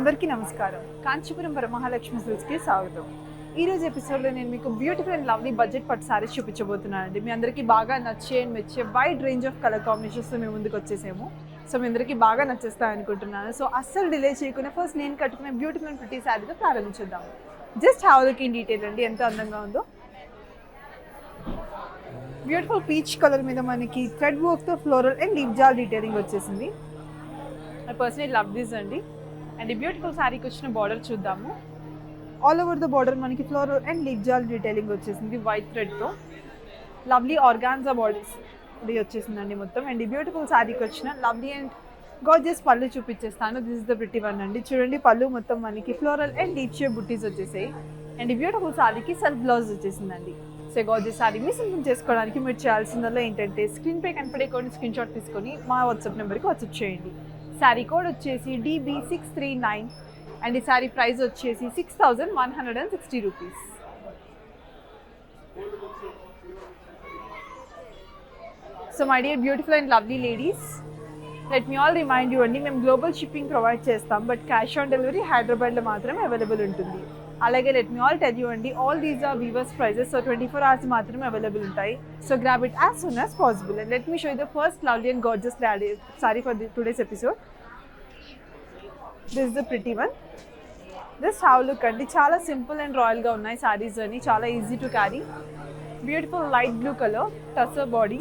అందరికీ నమస్కారం. కాంచీపురం వరమహాలక్ష్మి సిల్క్స్కి స్వాగతం. ఈరోజు ఎపిసోడ్లో నేను మీకు బ్యూటిఫుల్ అండ్ లవ్లీ బడ్జెట్ పట్టు సారీస్ చూపించబోతున్నానండి. మీ అందరికీ బాగా నచ్చే అండ్ మెచ్చే వైడ్ రేంజ్ ఆఫ్ కలర్ కాంబినేషన్స్తో మేము ముందుకు వచ్చేసాము. సో మీ అందరికీ బాగా నచ్చేస్తాయి అనుకుంటున్నాను. సో అస్సలు డిలే చేయకుండా ఫస్ట్ నేను కట్టుకునే బ్యూటిఫుల్ అండ్ ప్రిటీ శారీతో ప్రారంభించుద్దాము. Just have look in detail అండి, ఎంత అందంగా ఉందో. బ్యూటిఫుల్ పీచ్ కలర్ మీద మనకి థ్రెడ్ వర్క్తో ఫ్లోరల్ అండ్ లీఫ్ జాల్ డీటెయిలింగ్ వచ్చేసింది. ఐ పర్సనలీ లవ్ దిస్ అండి. అండ్ ఈ బ్యూటిఫుల్ శారీకి వచ్చిన బార్డర్ చూద్దాము. ఆల్ ఓవర్ ద బార్డర్ మనకి ఫ్లోరల్ అండ్ లీఫ్ జాల్ డీటెయిలింగ్ వచ్చేసింది వైట్ థ్రెడ్తో. లవ్లీ ఆర్గాన్జా బార్డర్స్ ఇది వచ్చేసిందండి మొత్తం. అండ్ ఈ బ్యూటిఫుల్ శారీకి వచ్చిన లవ్లీ అండ్ గార్జియస్ పళ్ళు చూపించేస్తాను. This is the pretty one అండి. చూడండి, పళ్ళు మొత్తం మనకి ఫ్లోరల్ అండ్ లీఫ్ షేప్ బుట్టీస్ వచ్చేసాయి. అండ్ ఈ బ్యూటిఫుల్ శారీకి సెల్ఫ్ బ్లౌజ్ వచ్చేసిందండి. సో గార్జియస్ శారీ మీ సింపుల్ చేసుకోవడానికి మీరు చేయాల్సిందల్లా ఏంటంటే స్క్రీన్ పై కనపడే కొన్ని స్క్రీన్ షాట్ తీసుకొని మా వాట్సాప్ నెంబర్కి వాట్సాప్ చేయండి. శారీ కోడ్ వచ్చేసి DB639 అండ్ ఈ శారీ ప్రైస్ వచ్చేసి 6160 rupees. So my dear beautiful and lovely ladies, let me all remind you అండి, మేము గ్లోబల్ షిప్పింగ్ ప్రొవైడ్ చేస్తాం, బట్ క్యాష్ ఆన్ డెలివరీ హైదరాబాద్లో మాత్రమే అవైలబుల్ ఉంటుంది. అలాగే let me all tell you అండి, all these are weavers prices, so 24 hours మాత్రమే available ఉంటాయి. So grab it as soon as possible. And let me show you the first lovely and gorgeous sari for today's episode. This is the pretty one. Just have look అండి, చాలా simple and రాయల్గా ఉన్నాయి సారీస్ అని, చాలా easy to carry. Beautiful light blue colour tussar body.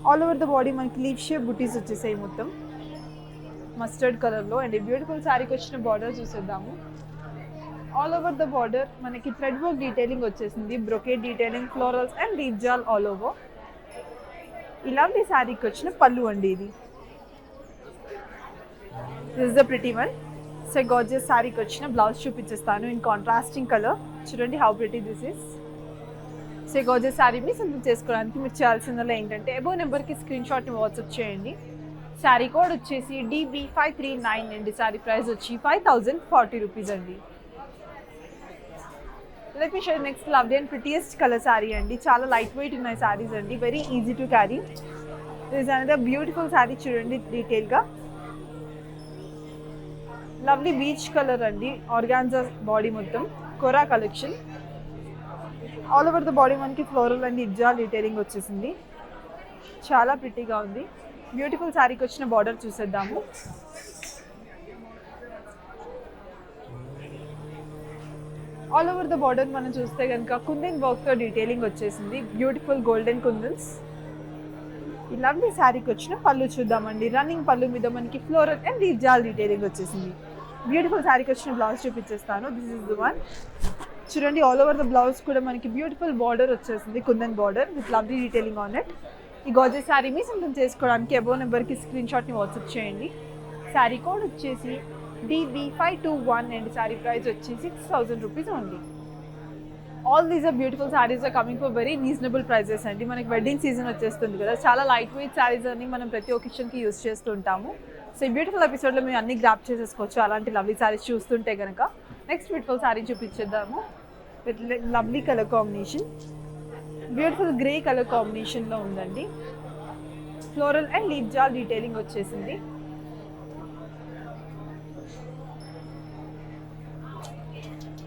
All over the body మనకి leaf shape బుటీస్ వచ్చేసాయి మొత్తం mustard కలర్లో. అండ్ ఈ బ్యూటిఫుల్ శారీకి వచ్చిన బార్డర్ చూసేద్దాము. ఆల్ ఓవర్ ద బార్డర్ మనకి థ్రెడ్ వర్క్ డీటెయిలింగ్ వచ్చేసింది, brocade detailing, florals and leaf జాల్ ఆల్ ఓవర్. ఇలాంటి శారీకి వచ్చిన పళ్ళు అండి ఇది. This is the pretty one. So gorgeous శారీకి వచ్చిన బ్లౌజ్ చూపించేస్తాను ఇన్ కాంట్రాస్టింగ్ కలర్. చూడండి how pretty this is. So gorgeous శారీని సింపుల్ చేసుకోవడానికి మీరు చేయాల్సిందల్లా ఏంటంటే అబోవ్ నెంబర్కి స్క్రీన్ షాట్ని వాట్సాప్ చేయండి. శారీ కోడ్ వచ్చేసి DB539 అండి. శారీ ప్రైస్ వచ్చి 5040 రూపీస్ అండి. Let me show next lovely and prettiest colour sari అండి. చాలా లైట్ వెయిట్ ఉన్నాయి శారీస్ అండి, very easy to carry. This another beautiful sari. చూడండి డీటెయిల్గా లవ్లీ బీచ్ కలర్ అండి, ఆర్గాన్జా బాడీ మొత్తం kora collection. All over the body మనకి ఫ్లోరల్ అండ్ ఇజ్జాల్ డీటెయిలింగ్ వచ్చేసింది, చాలా ప్రిటీగా ఉంది. బ్యూటిఫుల్ శారీకి వచ్చిన బార్డర్ చూసేద్దాము. ఆల్ ఓవర్ ద బార్డర్ మనం చూస్తే కనుక కుందన్ వర్క్తో డీటెయిలింగ్ వచ్చేసింది, బ్యూటిఫుల్ గోల్డెన్ కుందన్స్. ఈ లవ్లీ శారీకి వచ్చిన పళ్ళు చూద్దామండి. రన్నింగ్ పళ్ళు మీద మనకి ఫ్లోరల్ అండ్ లీఫ్ జాల్ డీటెయిలింగ్ వచ్చేసింది. బ్యూటిఫుల్ శారీకి వచ్చిన బ్లౌజ్ చూపించేస్తాను. This is the one. చూడండి, ఆల్ ఓవర్ ద బ్లౌజ్ కూడా మనకి బ్యూటిఫుల్ బార్డర్ వచ్చేసింది, kundan border with lovely detailing on it. ఈ గార్జియస్ శారీ మీ సింపుల్ చేసుకోవడానికి అబోవ్ నెంబర్కి స్క్రీన్ షాట్ని వాట్సాప్ చేయండి. శారీ కోడ్ వచ్చేసి DB521 అండ్ శారీ ప్రైస్ వచ్చి 6000 rupees only. All these are beautiful saris are coming for very reasonable prices అండి. మనకి వెడ్డింగ్ సీజన్ వచ్చేస్తుంది కదా, చాలా లైట్ వెయిట్ శారీస్ అని మనం ప్రతి ఒకేషన్కి యూస్ చేస్తుంటాము. సో ఈ బ్యూటిఫుల్ ఎపిసోడ్లో మేము అన్ని గ్రాప్ చేసేసుకోవచ్చు అలాంటి లవ్లీ శారీస్ చూస్తుంటే కనుక. నెక్స్ట్ బ్యూటిఫుల్ శారీ చూపించేద్దాము with lovely colour combination. Beautiful grey colour కాంబినేషన్లో ఉందండి. ఫ్లోరల్ అండ్ లీఫ్ జాల్ డీటెయిలింగ్ వచ్చేసింది.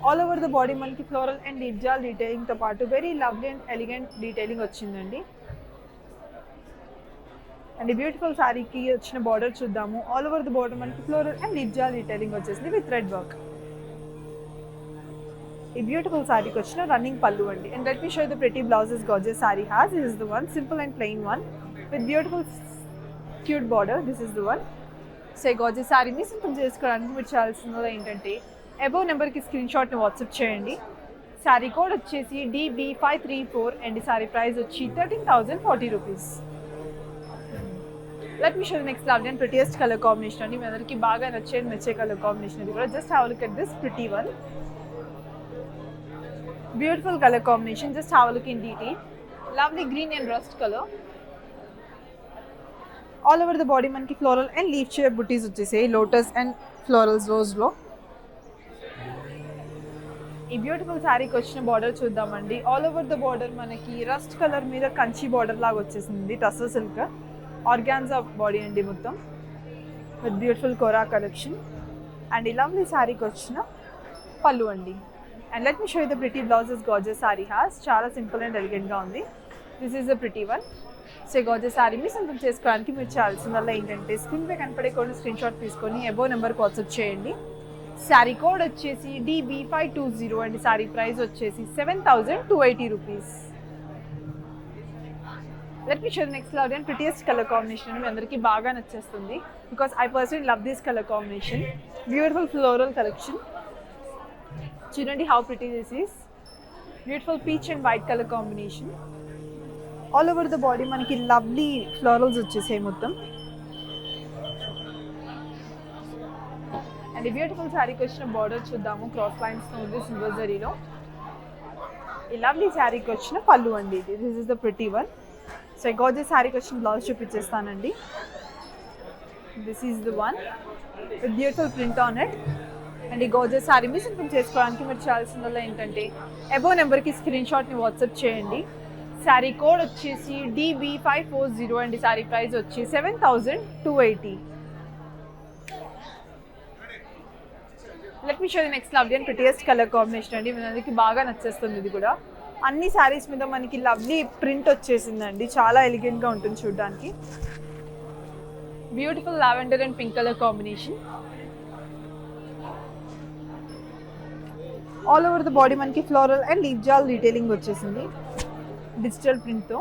ఆల్ ఓవర్ ద బాడీ మనకి ఫ్లోరల్ అండ్ లీఫ్ జాల్ డీటెయిలింగ్తో పాటు very lovely and elegant detailing వచ్చిందండి. అండ్ ఈ బ్యూటిఫుల్ శారీకి వచ్చిన బార్డర్ చూద్దాము. ఆల్ ఓవర్ ద బార్డర్ మనకి ఫ్లోరల్ అండ్ లీఫ్ జాల్ డీటెయిలింగ్ వచ్చేసింది విత్ థ్రెడ్ వర్క్. ఈ బ్యూటిఫుల్ శారీకి వచ్చిన రన్నింగ్ పళ్ళు అండి. And let me show the pretty blouses gorgeous sari has. This is the one, simple and plain one with beautiful cute border. This is the one. So gorgeous శారీని simple చేసుకోవడానికి మీరు చేయాల్సిందో ఏంటంటే above నెంబర్కి screen షాట్ని WhatsApp చేయండి. Sari code వచ్చేసి DB534 and sari price వచ్చి 13040 rupees. Let me show next lovely and prettiest colour combination అండి. మీ అందరికీ బాగా నచ్చే కలర్ కాంబినేషన్ ఇది కూడా. Just have look at this pretty one. Beautiful colour combination. Just have look in detail. Lovely green and rust colour. All over the body మనకి floral and leaf shape బుటీస్ వచ్చేసాయి, లోటస్ అండ్ ఫ్లోరల్స్ రోజ్లో. ఈ beautiful శారీకి వచ్చిన border చూద్దామండి. All over the border మనకి rust colour మీద Kanchi border లాగా వచ్చేసింది, టస్సర్ సిల్క్ ఆర్గాన్జా బాడీ అండి మొత్తం with beautiful kora collection. And ఈ లవ్లీ శారీకి వచ్చిన పళ్ళు అండి. And let me show you the pretty blouses gorgeous sari has. చాలా సింపుల్ అండ్ ఎలిగెంట్గా ఉంది. This is the pretty one. So gorgeous sari మీ సొంతం చేసుకోవడానికి మీరు చేయాల్సిందల్లా ఏంటంటే స్క్రీన్ పై కనపడే కొన్ని స్క్రీన్ షాట్ తీసుకొని అబోవ్ నెంబర్కి వాట్సాప్ చేయండి. శారీ కోడ్ వచ్చేసి DB520 అండ్ శారీ ప్రైస్ వచ్చేసి 7,280 rupees. Let me show next love and prettiest colour combination. మీ అందరికీ బాగా నచ్చేస్తుంది because I personally love this colour combination. Beautiful floral collection. చూడండి how pretty this is. Beautiful peach and white colour combination. All over the body మనకి lovely florals వచ్చేసాయి మొత్తం. And ఈ beautiful శారీకి వచ్చిన బార్డర్ చూద్దాము. క్రాస్ లైన్స్తో ఉంది సిల్వర్ జరీలో. ఈ లవ్లీ శారీకి వచ్చిన పళ్ళు అండి ఇది. This is the pretty one. So ఈ గార్జియస్ శారీకి వచ్చిన బ్లౌజ్ చూపించేస్తానండి. This is the one with beautiful print on it. And ఈ గార్జియస్ శారీ మీ సొంతం చేసుకోవడానికి మీరు చేయాల్సిందల్లా ఏంటంటే అబోవ్ నెంబర్కి స్క్రీన్ షాట్ని వాట్సాప్ చేయండి. శారీ కోడ్ వచ్చేసి DB540 అండ్ శారీ ప్రైస్ వచ్చి 7,280. Let me show the next lovely and prettiest colour combination అండి. మనకి బాగా నచ్చేస్తుంది ఇది కూడా. అన్ని శారీస్ మీద మనకి లవ్లీ ప్రింట్ వచ్చేసిందండి. చాలా ఎలిగెంట్గా ఉంటుంది చూడడానికి. Beautiful lavender and pink colour combination. All over the body మనకి ఫ్లోరల్ అండ్ లీఫ్ జాల్ డీటెయిలింగ్ వచ్చేసింది డిజిటల్ ప్రింట్తో.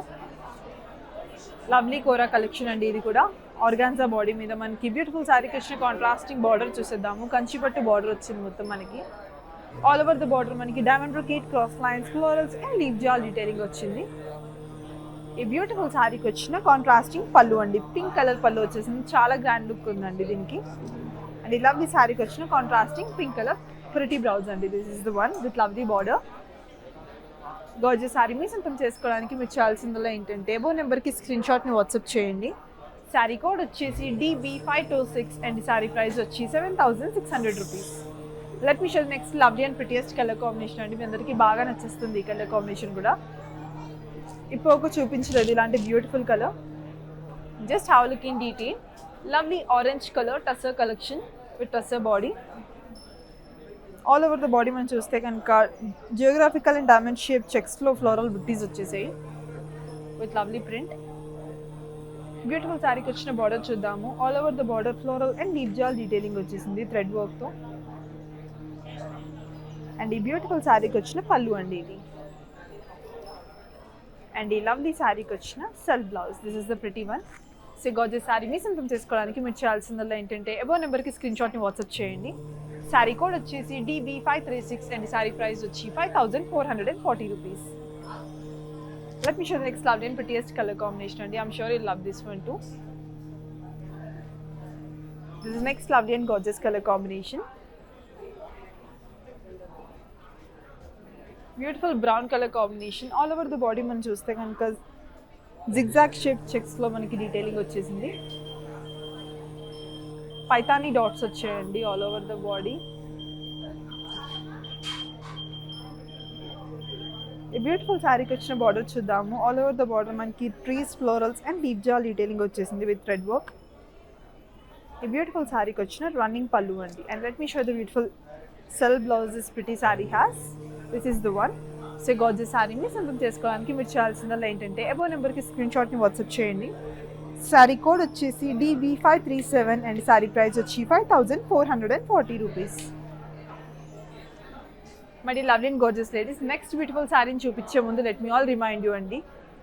లవ్లీ కోరా కలెక్షన్ అండి ఇది కూడా. ఆర్గాన్జా బాడీ మీద మనకి బ్యూటిఫుల్ శారీకి వచ్చిన కాంట్రాస్టింగ్ బార్డర్ చూసేద్దాము. కంచిపట్టు బార్డర్ వచ్చింది మొత్తం మనకి. ఆల్ ఓవర్ ద బార్డర్ మనకి diamond brocade, cross lines, florals and leaf జాల్ డీటెయిలింగ్ వచ్చింది. ఈ బ్యూటిఫుల్ శారీకి వచ్చిన కాంట్రాస్టింగ్ పళ్ళు అండి. పింక్ కలర్ పళ్ళు వచ్చేసింది. చాలా గ్రాండ్ లుక్ ఉందండి దీనికి. అండ్ ఈ లవ్లీ శారీకి వచ్చిన contrasting pink colour pretty blouse అండి. This is the one with lovely border. Gorgeous sari మీ సొంతం చేసుకోవడానికి మీరు చేయాల్సిందల్లా ఏంటంటే అబోవ్ నెంబర్కి స్క్రీన్ షాట్ని వాట్సాప్ చేయండి. శారీ కోడ్ వచ్చేసి DB526 అండ్ శారీ ప్రైస్ వచ్చి 7,600 rupees. Let me show next lovely and prettiest colour combination అండి. మీ అందరికీ బాగా నచ్చేస్తుంది ఈ కలర్ కాంబినేషన్ కూడా. ఇప్పుడు ఒక చూపించలేదు ఇలాంటి beautiful colour. Just have look in detail. Lovely orange colour tussar collection with tussar body. All over the body మనం చూస్తే కనుక జియోగ్రాఫికల్ అండ్ డైమండ్ షేప్ చెక్స్లో ఫ్లోరల్ బుట్టీస్ వచ్చేసాయి విత్ లవ్లీ ప్రింట్. బ్యూటిఫుల్ శారీకి వచ్చిన బార్డర్ చూద్దాము. All over the border floral and leaf జాల్ detailing వచ్చేసింది థ్రెడ్ వర్క్తో. అండ్ ఈ బ్యూటిఫుల్ శారీకి వచ్చిన పళ్ళు అండి ఇది. అండ్ ఈ లవ్లీ శారీకి వచ్చిన self blouse. This is the pretty one. So gorgeous sari మీ సొంతం చేసుకోవడానికి మీరు చేయాల్సిందల్లా ఏంటంటే అబోవ్ నెంబర్కి స్క్రీన్ షాట్ని వాట్సాప్ చేయండి. శారీ కోడ్ వచ్చేసి DB536 అండ్ శారీ ప్రైస్ వచ్చి 5,440 rupees. Let me show the next lovely and prettiest colour combination అండి. I'm sure you love this one too. This is next lovely and gorgeous colour combination. Beautiful brown colour combination. All over the body మనం చూస్తే కనుక zigzag shape చెక్స్లో మనకి detailing వచ్చేసింది. Paithani dots వచ్చాయండి all over the body. ఈ beautiful శారీకి వచ్చిన బార్డర్ చూద్దాము. ఆల్ ఓవర్ ద బార్డర్ మనకి ట్రీస్, ఫ్లోరల్స్ అండ్ లీఫ్ జాల్ డీటెయిలింగ్ వచ్చేసింది విత్ థ్రెడ్ వర్క్. ఈ బ్యూటిఫుల్ శారీకి వచ్చిన రన్నింగ్ పళ్ళు అండి. And let me show the beautiful self blouse this pretty sari has. This is the one. So gorgeous శారీని సొంతం చేసుకోవడానికి మీరు చేయాల్సిందల్లా ఏంటంటే అబోవ్ నెంబర్కి స్క్రీన్ షాట్ని వాట్సాప్ చేయండి. శారీ కోడ్ వచ్చేసి DB537 అండ్ శారీ ప్రైస్ వచ్చి 5,440 రూపీస్. మరి lovely and gorgeous ladies, next beautiful శారీని చూపించే ముందు let me all remind you అండి,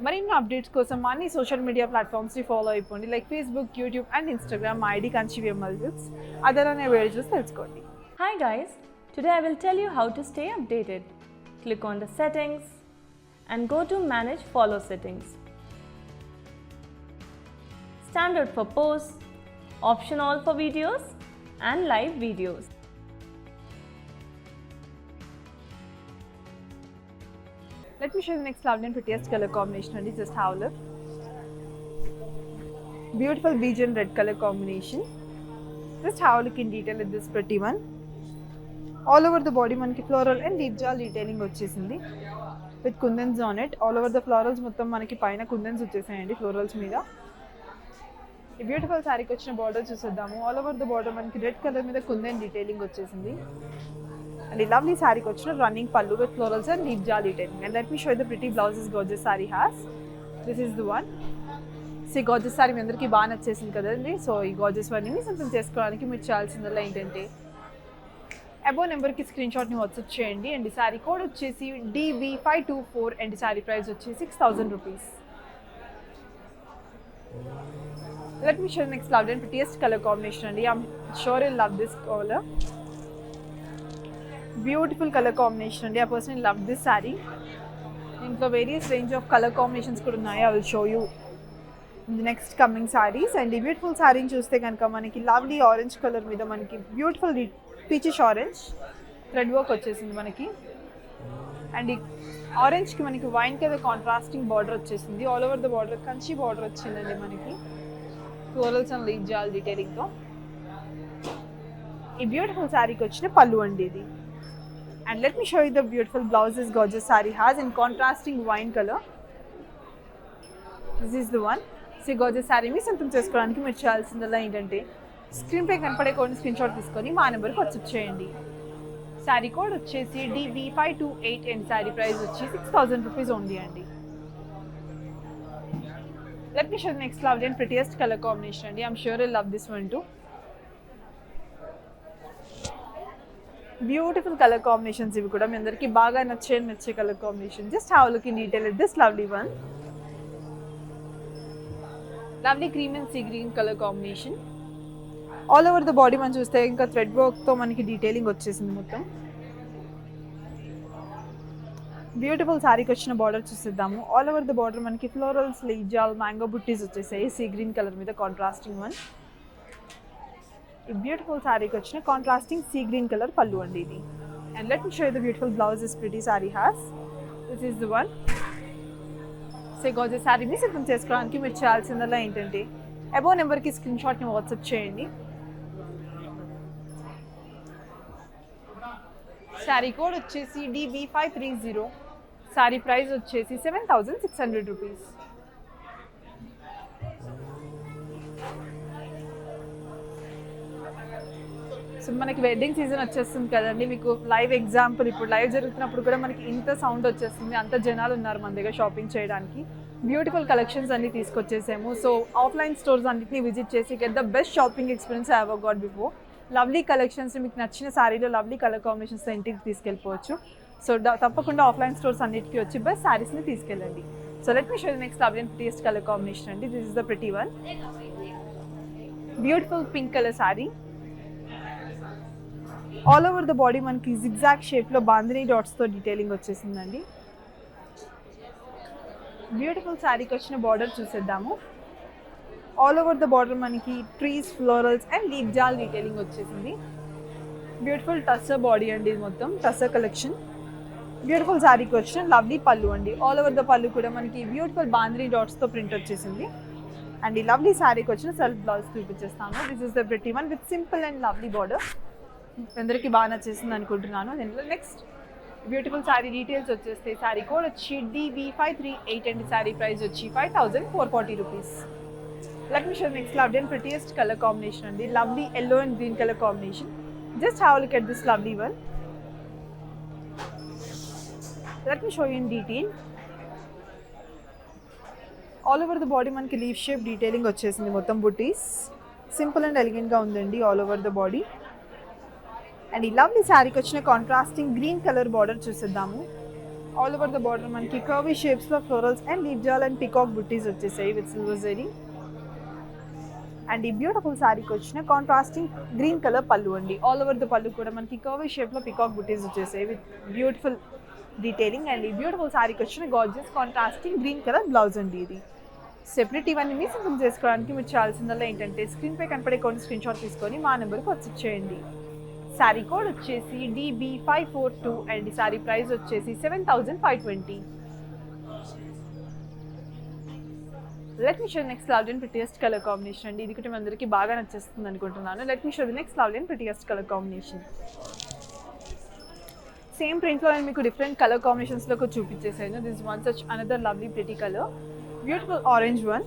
మరిన్ని అప్డేట్స్ కోసం అన్ని సోషల్ మీడియా ప్లాట్ఫామ్స్ని ఫాలో అయిపోండి. Like Facebook, YouTube and Instagram. మా ఐడి కంచివిఎంఎల్ టిప్స్ అదననే వేడి చూసి తెలుసుకోండి. Hi guys, today I will tell you how to stay updated. Click on the settings and go to manage follow settings. Standard for posts, option all for videos and live videos. Let me show you the next lovely and prettiest color combination and just have a look. Beautiful beige and red color combination. Just have a look in detail at this pretty one. All over the body manaki floral and deep jal detailing vachesindi with kundans on it. All over the florals mottam manaki paina kundans vachesayandi florals meeda. ఈ beautiful శారీకి వచ్చిన border చూసేద్దాము. All over the border మనకి red colour మీద kundan detailing వచ్చేసింది. And ఈ lovely శారీకి వచ్చిన రన్నింగ్ పళ్ళు with florals and deep jaal detailing. And let me show the pretty blouses gorgeous sari has. This is the one. So ఈ గార్జెస్ శారీ మీ అందరికీ బాగా నచ్చేసింది కదండి. సో ఈ గార్జెస్ అన్నీ సొంతం చేసుకోవడానికి మీరు చేయాల్సిందల్లా ఏంటంటే అబో నెంబర్కి స్క్రీన్ షాట్ని వాట్సాప్ చేయండి. అండ్ ఈ శారీ కోడ్ వచ్చేసి DB524 అండ్ శారీ ప్రైస్ వచ్చి 6,000 rupees. Let me show the next lovely and prettiest color combination అండి. I'm sure you'll love this color. Beautiful color combination అండి. I personally love this saree. ఇంట్లో various range of color combinations కూడా ఉన్నాయి. I will show you in the next coming sarees. And ఈ beautiful శారీని చూస్తే కనుక మనకి లవ్లీ ఆరెంజ్ కలర్ మీద మనకి beautiful peachish orange thread work వచ్చేసింది మనకి. అండ్ ఈ ఆరెంజ్కి మనకి వైన్ కలర్ కాంట్రాస్టింగ్ బార్డర్ వచ్చేసింది. All over the border Kanchi border వచ్చిందండి మనకి. ఫ్లోరల్స్ అండ్ లీఫ్ జాల్ డీటెయిలింగ్తో. ఈ బ్యూటిఫుల్ శారీకి వచ్చిన పళ్ళు అండి ఇది. And let me show you the beautiful blouses gorgeous sari has in contrasting wine colour. This is the one. So Gorges శారీని సొంతం చేసుకోవడానికి మీరు చేయాల్సిందల్లా ఏంటంటే స్క్రీన్పై కనపడే కోడ్ని స్క్రీన్ షాట్ తీసుకొని మా నెంబర్కి వాట్సాప్ చేయండి. శారీ కోడ్ వచ్చేసి DB528 అండ్ శారీ ప్రైస్ వచ్చి 6,000 రూపీస్ ఓన్లీ అండి. Let me show the next lovely and prettiest color combination అండి. I'm sure you'll love this one too. Beautiful color combinations ఇవి కూడా మీ అందరికీ బాగా నచ్చే colour combination. Just have a look in detail at this lovely one. Lovely cream and sea green color combination. All over the body మనం చూస్తే ఇంకా thread వర్క్తో మనకి డీటెయిలింగ్ వచ్చేసింది మొత్తం. బ్యూటిఫుల్ శారీకి వచ్చిన బార్డర్ చూసేద్దాము. ఆల్ ఓవర్ ద బార్డర్ మనకి ఫ్లోరల్స్ లీఫ్ జాల్ మ్యాంగో బుట్టీస్ వచ్చేసాయి సీ గ్రీన్ కలర్ మీద కాంట్రాస్టింగ్ వన్. ఈ బ్యూటిఫుల్ శారీకి వచ్చిన కాంట్రాస్టింగ్ సీ గ్రీన్ కలర్ పళ్ళు అండి ఇది. And let me show the beautiful blouse this pretty sari has. This is the one. So Gorges శారీని సిద్ధం చేసుకోవడానికి మీరు చేయాల్సిందల్లా ఏంటంటే అబో నెంబర్కి స్క్రీన్ షాట్ని వాట్సాప్ చేయండి. శారీ కోడ్ వచ్చేసి DB530. శారీ ప్రైస్ వచ్చేసి 7,600 రూపీస్. సో మనకి వెడ్డింగ్ సీజన్ వచ్చేస్తుంది కదండి. మీకు లైవ్ ఎగ్జాంపుల్ ఇప్పుడు లైవ్ జరుగుతున్నప్పుడు కూడా మనకి ఇంత సౌండ్ వచ్చేస్తుంది. అంత జనాలు ఉన్నారు మన దగ్గర షాపింగ్ చేయడానికి. బ్యూటిఫుల్ కలెక్షన్స్ అన్ని తీసుకొచ్చేసాము. సో ఆఫ్లైన్ స్టోర్స్ అన్నింటినీ విజిట్ చేసి get the best shopping experience I have got before. Lovely collections మీకు నచ్చిన శారీలో లవ్లీ కలర్ కాంబినేషన్స్తో ఇంటికి తీసుకెళ్ళిపోవచ్చు. సో తప్పకుండా ఆఫ్లైన్ స్టోర్స్ అన్నిటికీ వచ్చి బెస్ట్ శారీస్ని తీసుకెళ్ళండి. So let me show the next lovely and prettiest colour combination అండి. This is the pretty one. Beautiful pink colour sari. All over the body మనకి జిగ్జాగ్ షేప్లో బాందినీ డాట్స్తో డీటెయిలింగ్ వచ్చేసిందండి. బ్యూటిఫుల్ శారీకి వచ్చిన బార్డర్ చూసేద్దాము. ఆల్ ఓవర్ ద బార్డర్ మనకి trees florals and leaf జాల్ డీటెయిలింగ్ వచ్చేసింది. బ్యూటిఫుల్ టస్సర్ బాడీ అండి ఇది మొత్తం టస్సర్ కలెక్షన్. బ్యూటిఫుల్ శారీకి వచ్చిన లవ్లీ పళ్ళు అండి. ఆల్ ఓవర్ ద పళ్ళు కూడా మనకి బ్యూటిఫుల్ బాందినీ డాట్స్తో ప్రింట్ వచ్చేసింది. అండ్ ఈ లవ్లీ శారీకి వచ్చిన సెల్ఫ్ బ్లౌజ్ చూపించేస్తాను. This is the pretty one with simple and lovely border. అందరికీ బాగా నచ్చేసింది అనుకుంటున్నాను. దీంట్లో నెక్స్ట్ బ్యూటిఫుల్ శారీ డీటెయిల్స్ వచ్చేస్తే శారీ కోడ్ వచ్చి DB538 అండ్ శారీ ప్రైస్ వచ్చి 5,440 rupees. Let me show the next lovely and prettiest color combination and the lovely yellow and green color combination. Just have a look at this lovely one. Let me show you in detail. All over the body manki leaf shape detailing వచ్చేసింది మొత్తం బుట్టీస్. Simple and elegant గా ఉందండి all over the body. And ఈ lovely శారీకి వచ్చిన contrasting green colour border చూసేద్దాము. All over the border మనకి curvy shapes లో florals and leaf jaal and peacock butties వచ్చేసాయి విత్ సిల్వర్ జరీ. అండ్ ఈ బ్యూటిఫుల్ శారీకి వచ్చిన కాంట్రాస్టింగ్ గ్రీన్ కలర్ పళ్ళు అండి. ఆల్ ఓవర్ ద పళ్ళు కూడా మనకి కర్వీ షేప్లో పికాక్ బుటీస్ వచ్చేసాయి విత్ బ్యూటిఫుల్ డీటెయిలింగ్. అండ్ ఈ బ్యూటిఫుల్ శారీకి వచ్చిన gorgeous contrasting green colour blouse అండి ఇది. సెపరేట్ ఇవన్నీ సిద్ధం చేసుకోవడానికి మీరు చేయాల్సిందల్లా ఏంటంటే స్క్రీన్పై కనపడే కొన్ని స్క్రీన్ షాట్ తీసుకొని మా నెంబర్కి వాట్సాప్ చేయండి. శారీ కోడ్ వచ్చేసి DB542 అండ్ ఈ శారీ ప్రైస్ వచ్చేసి 7,520. Let me show next lovely and prettiest colour combination అండి. ఇది కూడా అందరికీ బాగా నచ్చేస్తుంది అనుకుంటున్నాను. Let me show the next lovely and prettiest colour combination. Same ప్రింట్లో నేను మీకు డిఫరెంట్ కలర్ కాంబినేషన్స్లో చూపించేసాను. This one such another lovely pretty colour. Beautiful orange one.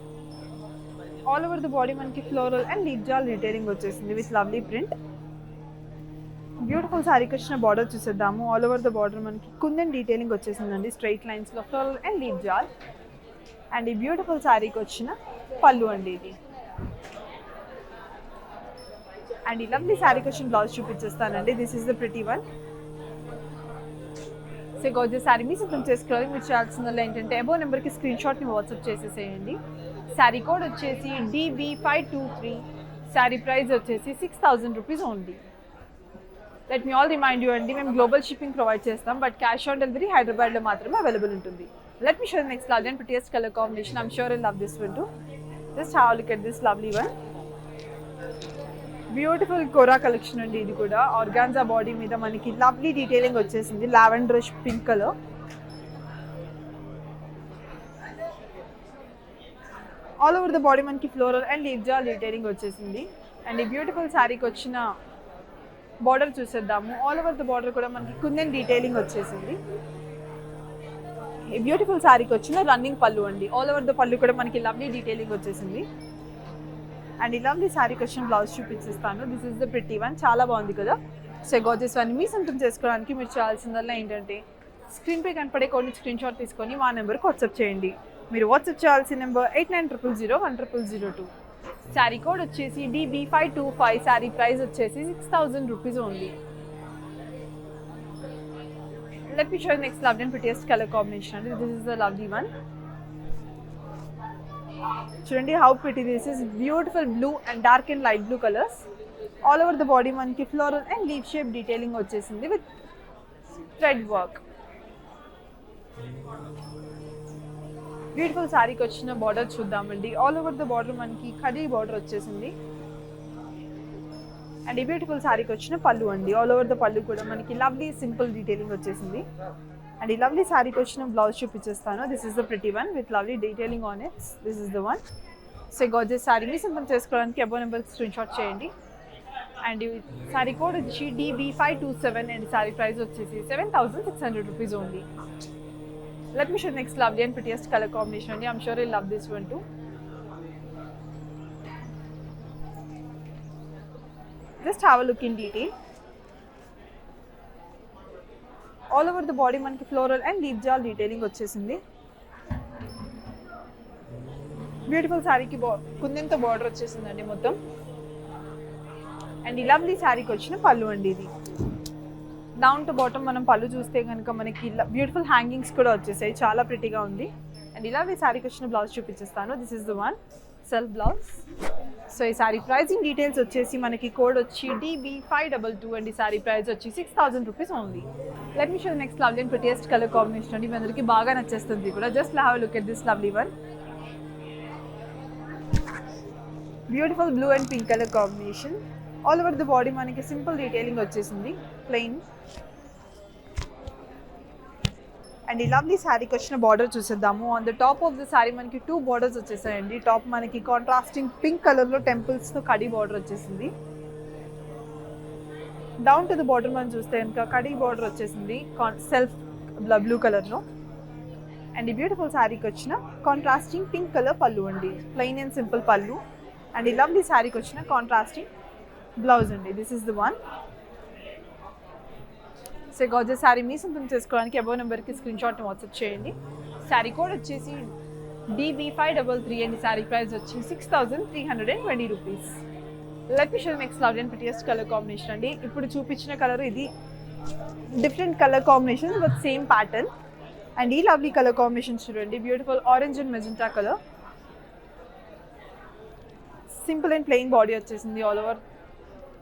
All over the body మనకి ఫ్లోరల్ అండ్ లీఫ్ జాల్ డీటెయిలింగ్ వచ్చేసింది with lovely print. Beautiful శారీకి వచ్చిన బార్డర్ చూసేద్దాము. ఆల్ ఓవర్ ద బార్డర్ మనకి కుందన్ డీటెయిలింగ్ వచ్చేసిందండి స్ట్రైట్ లైన్స్లో floral and leaf jaal. And ఈ బ్యూటిఫుల్ శారీకి వచ్చిన పళ్ళు అండి ఇది. అండ్ ఈ లవ్లీ శారీకి వచ్చిన బ్లౌజ్ చూపించేస్తానండి. This is the pretty one. So gorgeous sari మీ సిద్ధం చేసుకోవాలి. మీరు చేయాల్సిందల్లా ఏంటంటే అబో నెంబర్కి స్క్రీన్ షాట్ని వాట్సాప్ చేసేసేయండి. శారీ కోడ్ వచ్చేసి DB523. శారీ ప్రైస్ వచ్చేసి 6,000 rupees only. Let me all remind you అండి, మేము గ్లోబల్ షిప్పింగ్ ప్రొవైడ్ చేస్తాం, బట్ క్యాష్ ఆన్ డెలివరీ హైదరాబాద్లో మాత్రమే అవైలబుల్ ఉంటుంది. Let me show next lovely and prettiest colour combination. I'm sure you love this one too. Just have look at this lovely one. Beautiful kora collection అండి ఇది కూడా. Organza body మీద మనకి lovely detailing వచ్చేసింది lavender pink colour. All over the body మనకి floral and leaf జాల్ detailing వచ్చేసింది. And ఈ బ్యూటిఫుల్ శారీకి వచ్చిన బార్డర్ చూసేద్దాము. ఆల్ ఓవర్ ద బార్డర్ కూడా మనకి కుందన్ డీటెయిలింగ్ వచ్చేసింది. ఈ బ్యూటిఫుల్ శారీకి వచ్చిన రన్నింగ్ పళ్ళు అండి. ఆల్ ఓవర్ ద పళ్ళు కూడా మనకి లవ్లీ డీటెయిలింగ్ వచ్చేసింది. అండ్ ఈ లవ్లీ శారీకి వచ్చిన బ్లౌజ్ చూపించేస్తాను. This is the pretty one. చాలా బాగుంది కదా. సో గోజెస్ వన్ మీ సొంతం చేసుకోవడానికి మీరు చేయాల్సిందల్లా ఏంటంటే స్క్రీన్పై కనపడే కొన్ని స్క్రీన్ షాట్ తీసుకొని మా నెంబర్కి వాట్సాప్ చేయండి. మీరు వాట్సాప్ చేయాల్సిన నెంబర్ 8900010002. శారీ కోడ్ వచ్చేసి DB525. శారీ ప్రైస్ వచ్చేసి 6,000 rupees only. Let me show next lovely and prettiest colour combination అండి. This is the lovely one. చూడండి how pretty this is. Beautiful blue and dark and light blue colours. All over the body మనకి floral and leaf shape detailing వచ్చేసింది with thread work. Beautiful శారీకి వచ్చిన border చూద్దామండి. All over the border మనకి khadi border వచ్చేసింది. And ఈ beautiful శారీకి వచ్చిన పళ్ళు అండి. ఆల్ ఓవర్ ద పళ్ళు కూడా మనకి లవ్లీ సింపుల్ డీటెయిలింగ్ వచ్చేసింది. అండ్ ఈ లవ్లీ శారీకి వచ్చిన బ్లౌజ్ చూపించేస్తాను. This is the pretty one with lovely detailing on it. This is the one. So gorgeous sari మీ సింపుల్ చేసుకోవడానికి అబో నెంబర్కి స్క్రీన్ షాట్ చేయండి. అండ్ ఈ శారీ కోడ్ వచ్చి DB527. అండ్ శారీ ప్రైస్ వచ్చేసి 7,600 rupees only. Let me show next lovely and prettiest color combination. I'm sure you'll love this one too. Just have a look in detail. All over the body manki floral and leaf jaal detailing vachesindi. Beautiful saree ki kundin tho border vachesindandi mottham. And ee lovely saree ki vachina pallu andi idi. Down to bottom మనం పళ్ళు చూస్తే కనుక మనకి beautiful hangings కూడా వచ్చేసాయి. చాలా ప్రిటీగా ఉంది. అండ్ ఇలా ఈ శారీకి వచ్చిన బ్లౌజ్ చూపించేస్తాను. This is the one self blouse. So ఈ శారీ ప్రైజింగ్ డీటెయిల్స్ వచ్చేసి మనకి కోడ్ వచ్చి DB522. అండ్ ఈ శారీ ప్రైస్ వచ్చి 6,000 rupees only. Let me show next lovely and prettiest colour combination అండి. మీ అందరికీ బాగా నచ్చేస్తుంది కూడా. Just have look at this lovely one. Beautiful blue and pink colour combination. All over the body మనకి simple detailing వచ్చేసింది plain. And ఈ lovely శారీకి వచ్చిన బార్డర్ చూసేద్దాము. On the top of the sari మనకి 2 బార్డర్స్ వచ్చేసాయండి. టాప్ మనకి కాంట్రాస్టింగ్ పింక్ కలర్లో టెంపుల్స్తో khadi border వచ్చేసింది. డౌన్ టు ద బార్డర్ మనం చూస్తే కనుక కడీ బార్డర్ వచ్చేసింది సెల్ఫ్ బ్లూ కలర్లో. అండ్ ఈ బ్యూటిఫుల్ శారీకి వచ్చిన కాంట్రాస్టింగ్ పింక్ కలర్ పళ్ళు అండి. ప్లెయిన్ అండ్ సింపుల్ పళ్ళు. అండ్ ఈ లవ్లీ శారీకి వచ్చిన కాంట్రాస్టింగ్ బ్లౌజ్ అండి. This is the one. So gorgeous sari మీ సొంతం చేసుకోవడానికి అబో నెంబర్కి స్క్రీన్ షాట్ని వాట్సాప్ చేయండి. శారీ కోడ్ వచ్చేసి DB533. అండ్ శారీ ప్రైస్ వచ్చి 6,320 rupees. Let me show next lovely and prettiest colour combination అండి. ఇప్పుడు చూపించిన కలర్ ఇది different colour combination with same pattern. And ఈ లవ్లీ కలర్ కాంబినేషన్ చూడండి. Beautiful orange and magenta colour. Simple and plain body వచ్చేసింది all over.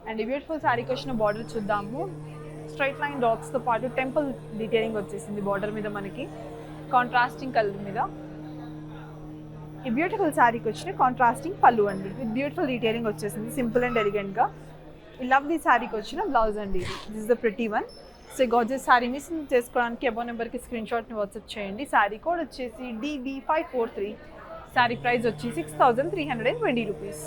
And ఈ beautiful శారీకి వచ్చిన బార్డర్ చూద్దాము. స్ట్రైట్ లైన్ డాట్స్తో పాటు టెంపుల్ డీటెయిలింగ్ వచ్చేసింది బార్డర్ మీద మనకి కాంట్రాస్టింగ్ కలర్ మీద. ఈ బ్యూటిఫుల్ శారీకి వచ్చిన కాంట్రాస్టింగ్ పళ్ళు అండి విత్ బ్యూటిఫుల్ డీటెయిలింగ్ వచ్చేసింది సింపుల్ అండ్ ఎలిగెంట్గా. ఈ లవ్లీ శారీకి వచ్చిన బ్లౌజ్ అండి. This is the pretty one. So gorgeous sari మిస్ చేసుకోవడానికి అబో నెంబర్కి స్క్రీన్ షాట్ని వాట్సాప్ చేయండి. శారీ కోడ్ వచ్చేసి DB543. శారీ ప్రైస్ వచ్చి 6,320 rupees.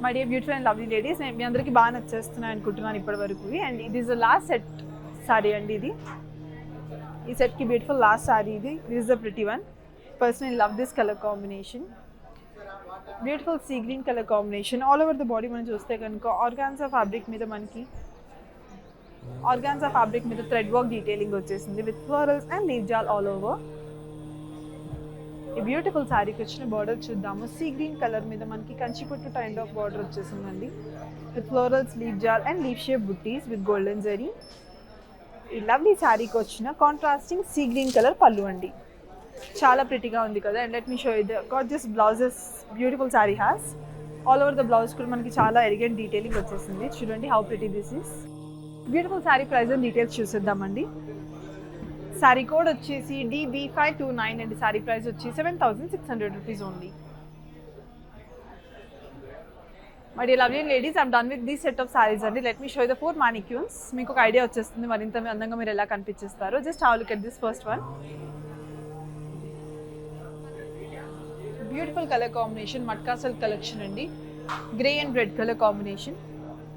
My dear beautiful and lovely ladies, నేను మీ అందరికీ బాగా నచ్చేస్తున్నాను అనుకుంటున్నాను ఇప్పటి వరకు. అండ్ ఇది is the last set sari అండి. ఇది ఈ సెట్కి బ్యూటిఫుల్ లాస్ట్ సారీ ఇది. This is the pretty one. Personally love this colour combination. Beautiful sea green colour combination. All over the body మనం చూస్తే కనుక ఆర్గాన్జా ఫ్యాబ్రిక్ మీద మనకి థ్రెడ్ వర్క్ డీటెయిలింగ్ వచ్చేసింది with florals and leaf jaal all over. ఈ beautiful శారీకి వచ్చిన border చూద్దాము. సీ గ్రీన్ కలర్ మీద మనకి కంచిపట్టు కైండ్ ఆఫ్ బార్డర్ వచ్చేసిందండి with florals, leaf jaal and leaf shape butties with golden zari. ఈ లవ్లీ శారీకి వచ్చిన కాంట్రాస్టింగ్ సీ గ్రీన్ కలర్ పళ్ళు అండి. చాలా ప్రిటీగా ఉంది కదా. అండ్ లెట్ మీ షో ఇది gorgeous blouses beautiful sari has. All over the blouse కూడా మనకి చాలా ఎలిగెంట్ డీటెయిలింగ్ వచ్చేసింది. చూడండి how pretty this is. Beautiful sari price and details చూసేద్దామండి. శారీ కోడ్ వచ్చేసి DB529 అండ్ శారీ ప్రైస్ వచ్చి 7,600 rupees only. My dear lovely ladies, I'm done with this set of saris అండి. Let me show the 4 mannequins. మీకు ఒక idea వచ్చేస్తుంది మరింత అందంగా మీరు ఎలా కనిపించేస్తారో. Just have look at this first one. Beautiful colour combination, matka silk collection అండి. Grey and red colour combination.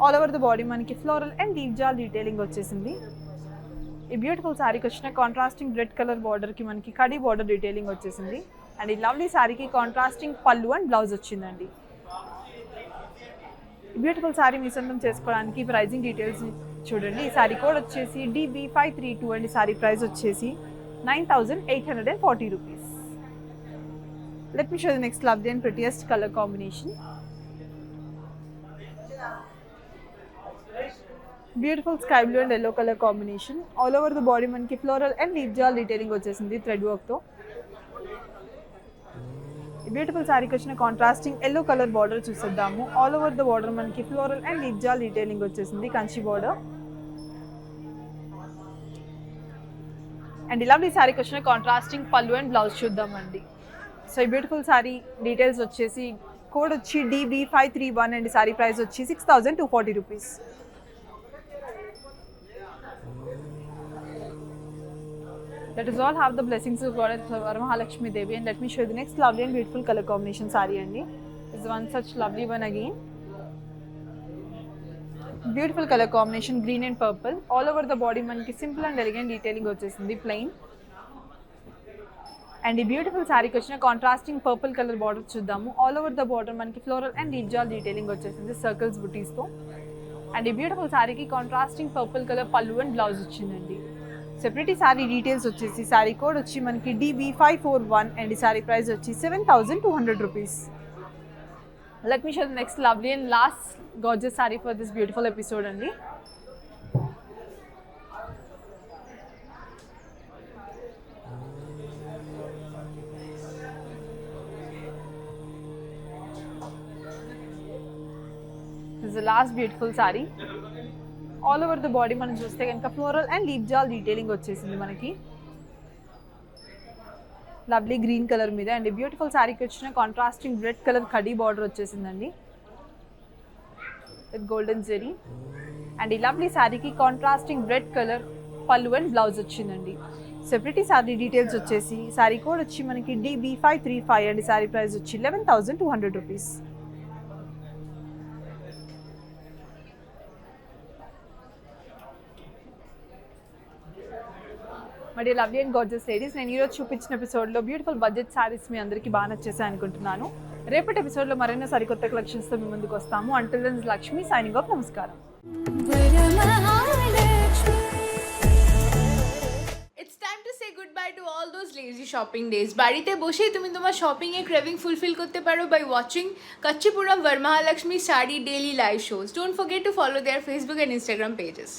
All over the body మనకి floral and leaf jaal detailing వచ్చేసింది. ఈ బ్యూటిఫుల్ శారీకి వచ్చిన కాంట్రాస్టింగ్ రెడ్ కలర్ బార్డర్కి మనకి కడీ బార్డర్ డీటెయిలింగ్ వచ్చేసింది. And ఈ లవ్లీ శారీకి కాంట్రాస్టింగ్ పళ్ళు అండ్ బ్లౌజ్ వచ్చిందండి. బ్యూటిఫుల్ శారీ మీ సొంతం చేసుకోవడానికి ప్రైజింగ్ డీటెయిల్స్ చూడండి. ఈ శారీ కోడ్ వచ్చేసి DB532 అండ్ ఈ శారీ ప్రైస్ వచ్చేసి 9,840 rupees. Let me show you the next lovely and prettiest color combination. Beautiful sky blue and yellow color combination. All over the body manki floral and leaf jal detailing vachesindi thread work tho. Beautiful saree ki vachina contrasting yellow color border chuseddamu. All over the border manki floral and leaf jal detailing vachesindi kanchi border. And ఈ lovely saree ki vachina contrasting pallu and blouse chuddamandi. So ఈ beautiful sari details వచ్చేసి code వచ్చి DB531 and sari price వచ్చి 6,240 rupees. Let us all have the blessings of Goddess Varamahalakshmi Devi, and let me show you the next lovely and beautiful color combination saree andi. This is one such lovely one again. Beautiful color combination, green and purple. All over the body manki simple and elegant detailing vachesindi plain. And ఈ beautiful శారీకి వచ్చిన contrasting purple colour border చూద్దాము. All over the border మనకి floral and leaf jaal detailing వచ్చేసింది circles బుటీస్తో. And ఈ beautiful శారీకి contrasting purple colour పళ్ళు and blouse వచ్చిందండి. సెపరేట్ శారీ డీటెయిల్స్ వచ్చేసి శారీ కోడ్ వచ్చి మనకి DB541 అండ్ ఈ శారీ ప్రైస్ వచ్చి 7,200 rupees. Let me show the next lovely and last gorgeous sari for this beautiful episode అండి. This is the last beautiful saree. All over the body మనం చూస్తే కనుక floral and leaf jaal detailing వచ్చేసింది మనకి lovely green colour మీద. And beautiful శారీకి వచ్చిన contrasting red colour khadi border వచ్చేసిందండి విత్ గోల్డెన్ జెరీ. అండ్ ఈ లవ్లీ శారీకి కాంట్రాస్టింగ్ రెడ్ కలర్ పళ్ళు అండ్ బ్లౌజ్ వచ్చిందండి. సెపరేట్ శారీ డీటెయిల్స్ వచ్చేసి శారీ కోడ్ వచ్చి మనకి DB535 అండ్ శారీ ప్రైస్ వచ్చి 11,200 రూపీస్. మరి లవ్లీ అండ్ గార్జియస్ లేడీస్, నేను ఈరోజు చూపించిన ఎపిసోడ్లో బ్యూటిఫుల్ బడ్జెట్ శారీస్ మీ అందరికీ బాగా నచ్చేసాయి అనుకుంటున్నాను. రేపటి ఎపిసోడ్లో మరెన్నో సరికొత్త కలెక్షన్స్తో మీ ముందుకు వస్తాము. Until then Lakshmi signing off. నమస్కారం. It's time to say goodbye to all those lazy shopping days. বাড়িতে বসেই তুমি তোমার শপিং এর ক্রেভিং ফুলফিল করতে পারো by watching Kachipuram Varamahalakshmi Saree daily live shows. Don't forget to follow their Facebook and Instagram pages.